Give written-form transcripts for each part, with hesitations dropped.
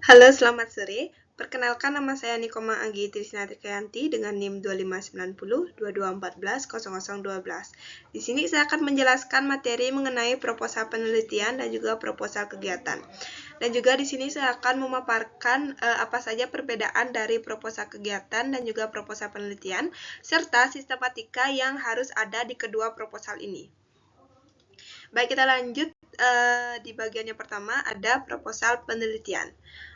Halo, selamat sore. Perkenalkan, nama saya Nikoma Anggi Trisnati Kriyanti dengan NIM 2590 2214 0012. Di sini saya akan menjelaskan materi mengenai proposal penelitian dan juga proposal kegiatan. Dan juga di sini saya akan memaparkan apa saja perbedaan dari proposal kegiatan dan juga proposal penelitian, serta sistematika yang harus ada di kedua proposal ini. Baik, kita lanjut di bagian yang pertama ada proposal penelitian.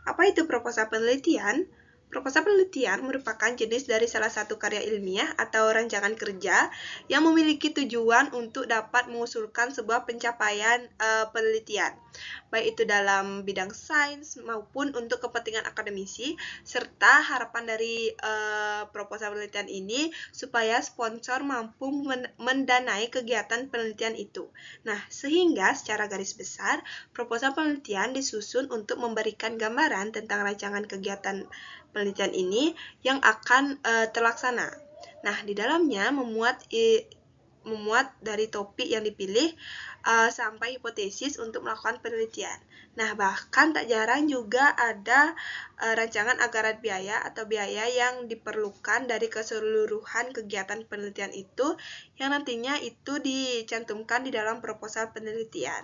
Apa itu proposal penelitian? Proposal penelitian merupakan jenis dari salah satu karya ilmiah atau rancangan kerja yang memiliki tujuan untuk dapat mengusulkan sebuah pencapaian penelitian, baik itu dalam bidang sains maupun untuk kepentingan akademisi, serta harapan dari proposal penelitian ini supaya sponsor mampu mendanai kegiatan penelitian itu. Nah, sehingga secara garis besar, proposal penelitian disusun untuk memberikan gambaran tentang rancangan kegiatan penelitian ini yang akan terlaksana. Nah, di dalamnya memuat dari topik yang dipilih sampai hipotesis untuk melakukan penelitian. Nah, bahkan tak jarang juga ada rancangan anggaran biaya atau biaya yang diperlukan dari keseluruhan kegiatan penelitian itu yang nantinya itu dicantumkan di dalam proposal penelitian.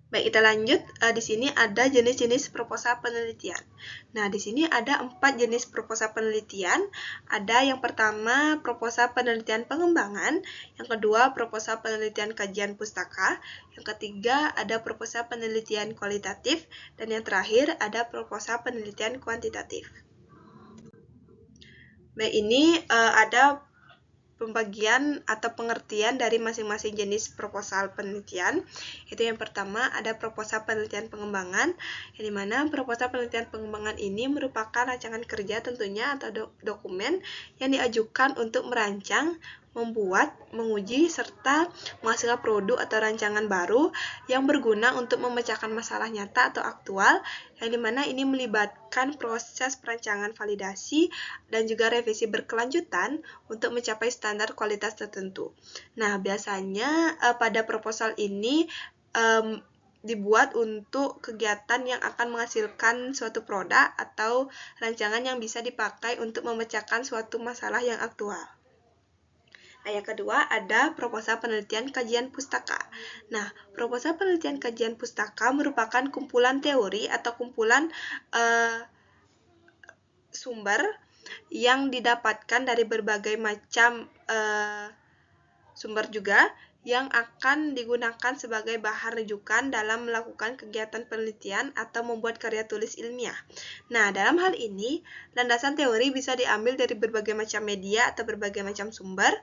Baik, kita lanjut. Di sini ada jenis-jenis proposal penelitian. Nah, di sini ada 4 jenis proposal penelitian. Ada yang pertama, proposal penelitian pengembangan. Yang kedua, proposal penelitian kajian pustaka. Yang ketiga, ada proposal penelitian kualitatif. Dan yang terakhir, ada proposal penelitian kuantitatif. Baik, ini ada pembagian atau pengertian dari masing-masing jenis proposal penelitian. Itu yang pertama ada proposal penelitian pengembangan, yang dimana proposal penelitian pengembangan ini merupakan rancangan kerja tentunya atau dokumen yang diajukan untuk merancang, membuat, menguji, serta menghasilkan produk atau rancangan baru yang berguna untuk memecahkan masalah nyata atau aktual, yang dimana ini melibatkan proses perancangan validasi dan juga revisi berkelanjutan untuk mencapai standar kualitas tertentu. Nah, biasanya pada proposal ini dibuat untuk kegiatan yang akan menghasilkan suatu produk atau rancangan yang bisa dipakai untuk memecahkan suatu masalah yang aktual. Nah, yang kedua ada proposal penelitian kajian pustaka. Nah, proposal penelitian kajian pustaka merupakan kumpulan teori atau kumpulan sumber yang didapatkan dari berbagai macam sumber juga yang akan digunakan sebagai bahan rujukan dalam melakukan kegiatan penelitian atau membuat karya tulis ilmiah. Nah, dalam hal ini, landasan teori bisa diambil dari berbagai macam media atau berbagai macam sumber.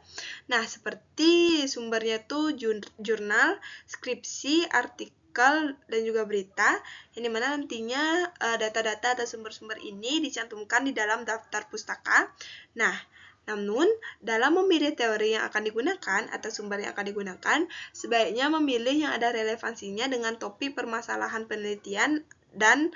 Nah, seperti sumbernya itu jurnal, skripsi, artikel, dan juga berita, yang dimana nantinya data-data atau sumber-sumber ini dicantumkan di dalam daftar pustaka. Nah, namun, dalam memilih teori yang akan digunakan atau sumber yang akan digunakan, sebaiknya memilih yang ada relevansinya dengan topik permasalahan penelitian dan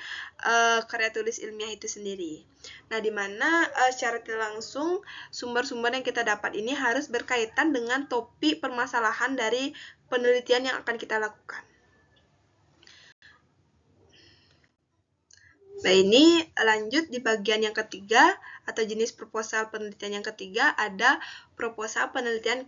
karya tulis ilmiah itu sendiri. Nah, di mana secara tidak langsung sumber-sumber yang kita dapat ini harus berkaitan dengan topik permasalahan dari penelitian yang akan kita lakukan. Nah, ini lanjut di bagian yang ketiga atau jenis proposal penelitian yang ketiga ada proposal penelitian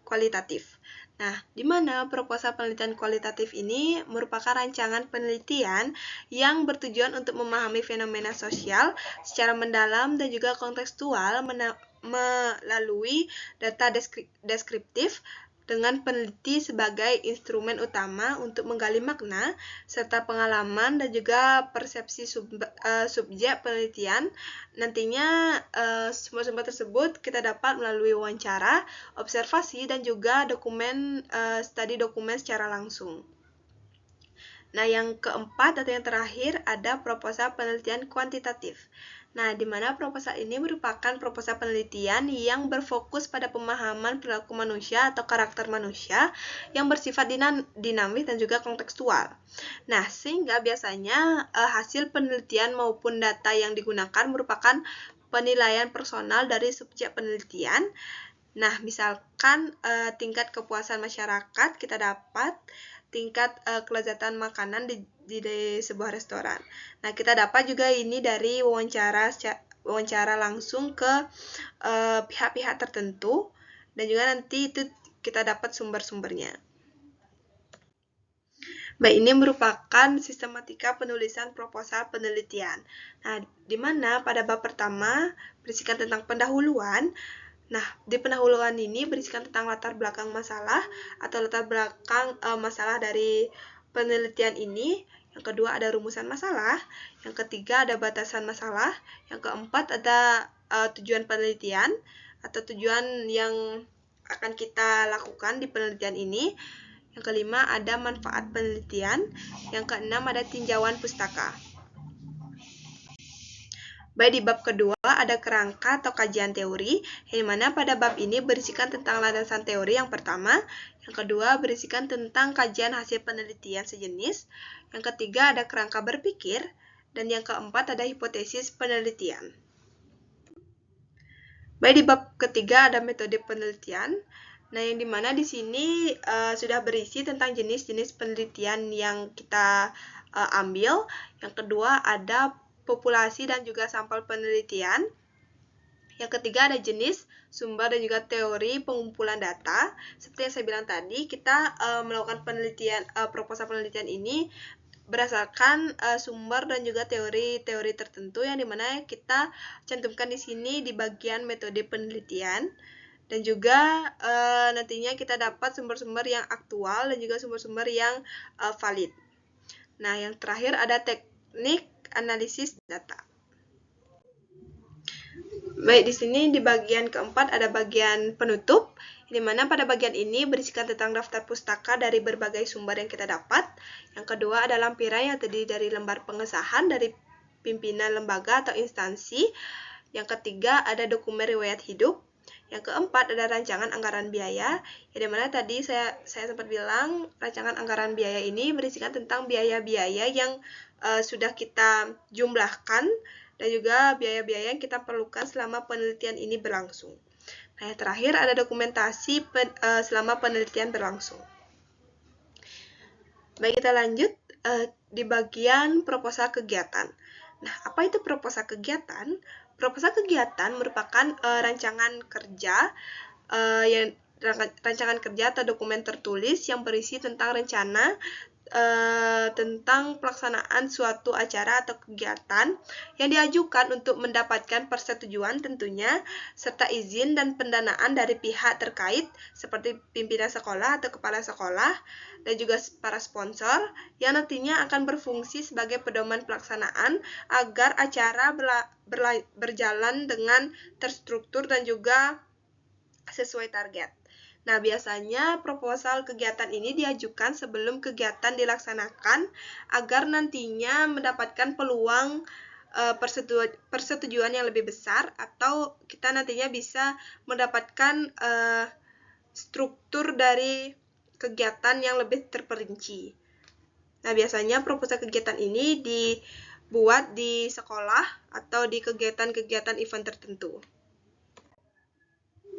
kualitatif. Nah, di mana proposal penelitian kualitatif ini merupakan rancangan penelitian yang bertujuan untuk memahami fenomena sosial secara mendalam dan juga kontekstual melalui data deskriptif dengan peneliti sebagai instrumen utama untuk menggali makna serta pengalaman dan juga persepsi subjek penelitian. Nantinya sumber-sumber tersebut kita dapat melalui wawancara, observasi, dan juga studi dokumen secara langsung. Nah, yang keempat atau yang terakhir ada proposal penelitian kuantitatif. Nah, di mana proposal ini merupakan proposal penelitian yang berfokus pada pemahaman perilaku manusia atau karakter manusia yang bersifat dinamis dan juga kontekstual. Nah, sehingga biasanya hasil penelitian maupun data yang digunakan merupakan penilaian personal dari subjek penelitian. Nah, misalkan tingkat kepuasan masyarakat kita dapat tingkat kelezatan makanan di sebuah restoran. Nah, kita dapat juga ini dari wawancara langsung ke pihak-pihak tertentu, dan juga nanti itu kita dapat sumber-sumbernya. Baik, ini merupakan sistematika penulisan proposal penelitian. Nah, di mana pada bab pertama berisikan tentang pendahuluan. Nah, di pendahuluan ini berisikan tentang latar belakang masalah atau latar belakang masalah dari penelitian ini. Yang kedua ada rumusan masalah. Yang ketiga ada batasan masalah. Yang keempat ada tujuan penelitian atau tujuan yang akan kita lakukan di penelitian ini. Yang kelima ada manfaat penelitian. Yang keenam ada tinjauan pustaka. Baik, di bab kedua ada kerangka atau kajian teori, yang mana pada bab ini berisikan tentang landasan teori yang pertama, yang kedua berisikan tentang kajian hasil penelitian sejenis, yang ketiga ada kerangka berpikir, dan yang keempat ada hipotesis penelitian. Baik, di bab ketiga ada metode penelitian. Nah, yang dimana di sini sudah berisi tentang jenis-jenis penelitian yang kita ambil. Yang kedua ada populasi dan juga sampel penelitian. Yang ketiga ada jenis, sumber, dan juga teori pengumpulan data. Seperti yang saya bilang tadi, kita melakukan penelitian, proposal penelitian ini berdasarkan sumber dan juga teori-teori tertentu yang dimana kita cantumkan di sini di bagian metode penelitian. Dan juga nantinya kita dapat sumber-sumber yang aktual dan juga sumber-sumber yang valid. Nah, yang terakhir ada teknik analisis data. Baik, di sini di bagian keempat ada bagian penutup, di mana pada bagian ini berisikan tentang daftar pustaka dari berbagai sumber yang kita dapat. Yang kedua ada lampiran yang terdiri dari lembar pengesahan dari pimpinan lembaga atau instansi. Yang ketiga ada dokumen riwayat hidup. Yang keempat ada rancangan anggaran biaya, yang dimana tadi saya sempat bilang rancangan anggaran biaya ini berisikan tentang biaya-biaya yang sudah kita jumlahkan dan juga biaya-biaya yang kita perlukan selama penelitian ini berlangsung. Nah, yang terakhir ada dokumentasi selama penelitian berlangsung. Baik, kita lanjut di bagian proposal kegiatan. Nah, apa itu proposal kegiatan? Proposal kegiatan merupakan rancangan kerja atau dokumen tertulis yang berisi tentang rencana tentang pelaksanaan suatu acara atau kegiatan yang diajukan untuk mendapatkan persetujuan tentunya, serta izin dan pendanaan dari pihak terkait seperti pimpinan sekolah atau kepala sekolah dan juga para sponsor yang nantinya akan berfungsi sebagai pedoman pelaksanaan agar acara berjalan dengan terstruktur dan juga sesuai target. Nah, biasanya proposal kegiatan ini diajukan sebelum kegiatan dilaksanakan agar nantinya mendapatkan peluang persetujuan yang lebih besar, atau kita nantinya bisa mendapatkan struktur dari kegiatan yang lebih terperinci. Nah, biasanya proposal kegiatan ini dibuat di sekolah atau di kegiatan-kegiatan event tertentu.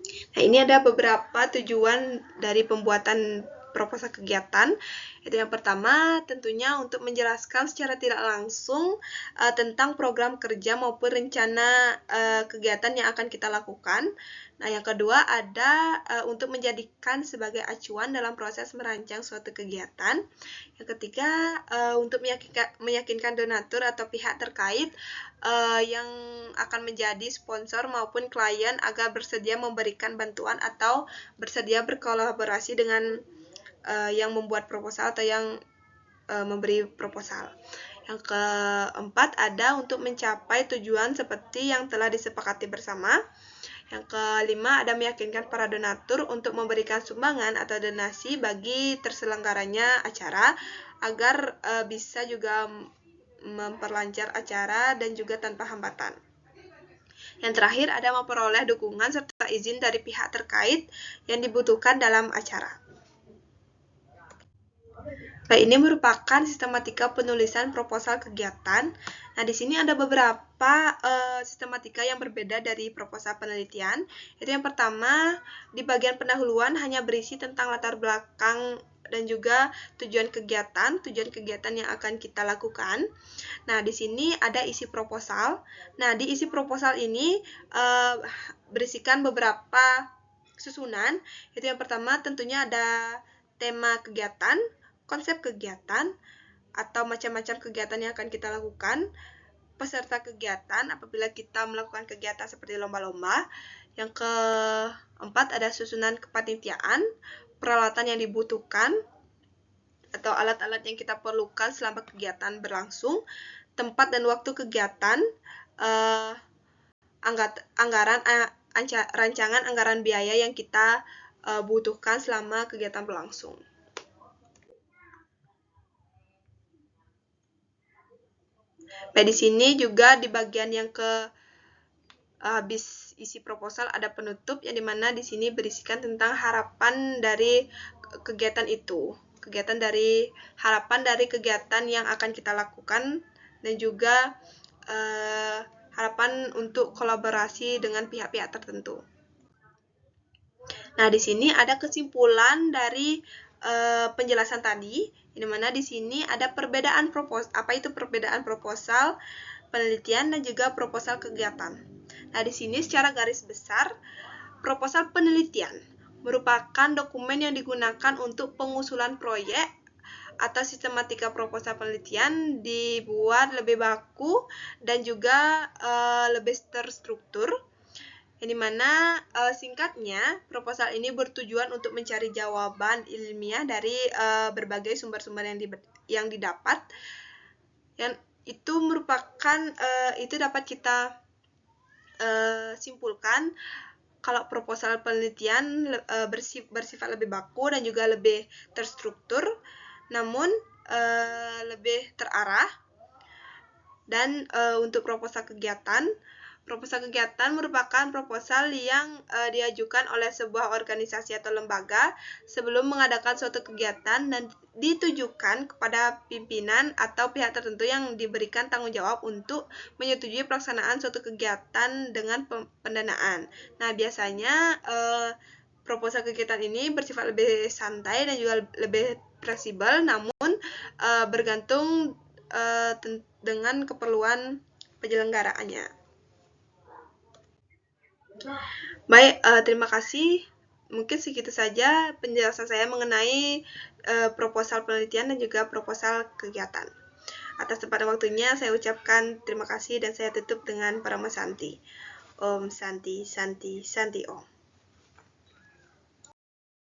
Nah, ini ada beberapa tujuan dari pembuatan proposal kegiatan. Itu yang pertama, tentunya untuk menjelaskan secara tidak langsung tentang program kerja maupun rencana kegiatan yang akan kita lakukan. Nah, yang kedua ada untuk menjadikan sebagai acuan dalam proses merancang suatu kegiatan. Yang ketiga, untuk meyakinkan donatur atau pihak terkait yang akan menjadi sponsor maupun klien agar bersedia memberikan bantuan atau bersedia berkolaborasi dengan yang membuat proposal atau yang memberi proposal. Yang keempat ada untuk mencapai tujuan seperti yang telah disepakati bersama. Yang kelima ada meyakinkan para donatur untuk memberikan sumbangan atau donasi bagi terselenggaranya acara agar bisa juga memperlancar acara dan juga tanpa hambatan. Yang terakhir ada memperoleh dukungan serta izin dari pihak terkait yang dibutuhkan dalam acara. Baik, ini merupakan sistematika penulisan proposal kegiatan. Nah, di sini ada beberapa sistematika yang berbeda dari proposal penelitian. Itu yang pertama, di bagian pendahuluan hanya berisi tentang latar belakang dan juga tujuan kegiatan yang akan kita lakukan. Nah, di sini ada isi proposal. Nah, di isi proposal ini berisikan beberapa susunan. Itu yang pertama tentunya ada tema kegiatan, konsep kegiatan, atau macam-macam kegiatan yang akan kita lakukan, peserta kegiatan apabila kita melakukan kegiatan seperti lomba-lomba. Yang keempat ada susunan kepanitiaan, peralatan yang dibutuhkan atau alat-alat yang kita perlukan selama kegiatan berlangsung, tempat dan waktu kegiatan, rancangan anggaran biaya yang kita butuhkan selama kegiatan berlangsung. Nah, di sini juga di bagian yang habis isi proposal ada penutup yang dimana di sini berisikan tentang harapan dari kegiatan itu, harapan dari kegiatan yang akan kita lakukan, dan juga harapan untuk kolaborasi dengan pihak-pihak tertentu. Nah, di sini ada kesimpulan dari penjelasan tadi, di mana di sini ada perbedaan proposal. Apa itu perbedaan proposal penelitian dan juga proposal kegiatan? Nah, di sini secara garis besar, proposal penelitian merupakan dokumen yang digunakan untuk pengusulan proyek atau sistematika proposal penelitian dibuat lebih baku dan juga lebih terstruktur. Yang dimana singkatnya, proposal ini bertujuan untuk mencari jawaban ilmiah dari berbagai sumber-sumber yang didapat. Yang itu merupakan itu dapat kita simpulkan kalau proposal penelitian bersifat lebih baku dan juga lebih terstruktur, namun lebih terarah. Dan untuk proposal kegiatan merupakan proposal yang diajukan oleh sebuah organisasi atau lembaga sebelum mengadakan suatu kegiatan dan ditujukan kepada pimpinan atau pihak tertentu yang diberikan tanggung jawab untuk menyetujui pelaksanaan suatu kegiatan dengan pendanaan. Nah, biasanya proposal kegiatan ini bersifat lebih santai dan juga lebih fleksibel, namun bergantung dengan keperluan penyelenggaraannya. Baik, terima kasih. Mungkin segitu saja penjelasan saya mengenai proposal penelitian dan juga proposal kegiatan. Atas tempat dan waktunya saya ucapkan terima kasih dan saya tutup dengan Parama Santi. Om Santi Santi Santi Om.